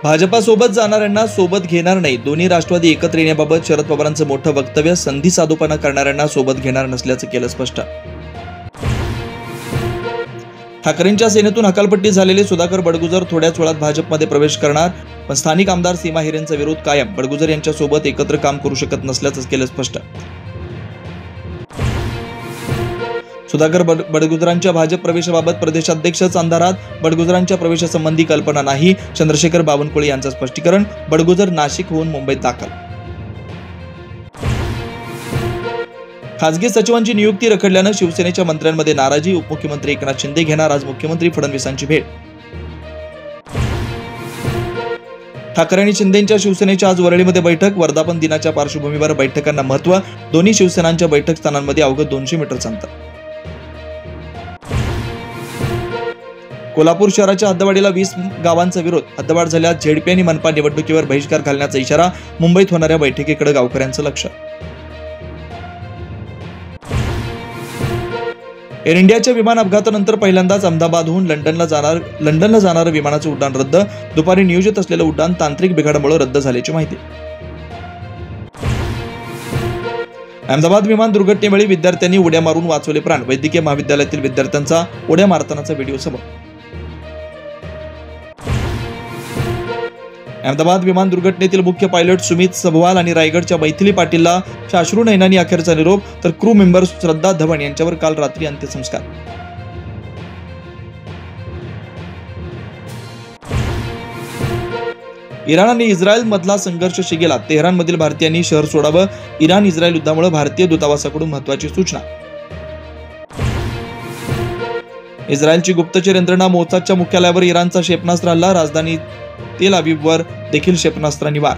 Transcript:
भाजपासोबत जाणाऱ्यांना सोबत घेणार नाही. दोन्ही राष्ट्रवादी एकत्र येण्याबाबत शरद पवारांचं मोठं वक्तव्य. संधी साधूपणा करणाऱ्यांना सोबत घेणार नसल्याचं केलं स्पष्ट. ठाकरेंच्या सेनेतून हकालपट्टी झालेले सुधाकर बडगुजर थोड्याच वेळात भाजपमध्ये प्रवेश करणार, पण स्थानिक आमदार सीमा हिरेंचा विरोध कायम. बडगुजर यांच्यासोबत एकत्र काम करू शकत नसल्याचं केलं स्पष्ट. सुधाकर बडगुजरांच्या भाजप प्रवेशाबाबत प्रदेशाध्यक्षच अंधारात. बडगुजरांच्या प्रवेशासंबंधी कल्पना नाही. चंद्रशेखर बावनकुळे यांचं स्पष्टीकरण. बडगुजर नाशिकहून मुंबईत दाखल. खासगी सचिवांची नियुक्ती रखडल्यानं शिवसेनेच्या मंत्र्यांमध्ये नाराजी. उपमुख्यमंत्री एकनाथ शिंदे घेणार आज मुख्यमंत्री फडणवीसांची भेट. ठाकरे आणि शिंदेंच्या शिवसेनेच्या आज वरळीमध्ये बैठक. वर्धापन दिनाच्या पार्श्वभूमीवर बैठकांना महत्त्व. दोन्ही शिवसेनांच्या बैठक स्थानांमध्ये अवघं 200 मीटरचं अंतर. कोल्हापूर शहराच्या हद्दवाढीला 20 गावांचा विरोध. हद्दवाढ झाल्यास झेडपी आणि मनपा निवडणुकीवर बहिष्कार घालण्याचा इशारा. मुंबईत होणाऱ्या बैठकीकडे गावकऱ्यांचं लक्ष. एअर इंडियाच्या विमान अपघातानंतर पहिल्यांदाच अहमदाबादहून लंडनला जाणारं विमानाचं उड्डाण रद्द. दुपारी नियोजित असलेलं उड्डाण तांत्रिक बिघाडामुळे रद्द झाल्याची माहिती. अहमदाबाद विमान दुर्घटनेवेळी विद्यार्थ्यांनी उड्या मारून वाचवले प्राण. वैद्यकीय महाविद्यालयातील विद्यार्थ्यांचा उड्या मारतानाचा व्हिडिओ समोर. अहमदाबाद विमान दुर्घटनेतील मुख्य पायलट सुमित सबवाल आणि रायगडच्या मैथिली पाटीलला साश्रू नयनांनी अखेरचा निरोप. तर क्रू मेंबर श्रद्धा धवन यांच्यावर काल रात्री अंत्यसंस्कार. इराण आणि इस्रायल मधला संघर्ष शिगेला. तेहरानमधील भारतीयांनी शहर सोडावं. इराण इस्रायल युद्धामुळे भारतीय दूतावासाकडून महत्त्वाची सूचना. इस्रायलची गुप्तचर यंत्रणा मोसादच्या मुख्यालयावर इराणचा क्षेपणास्त्र हल्ला. राजधानी तेल अविववर देखील क्षेपणास्त्रांनी वार.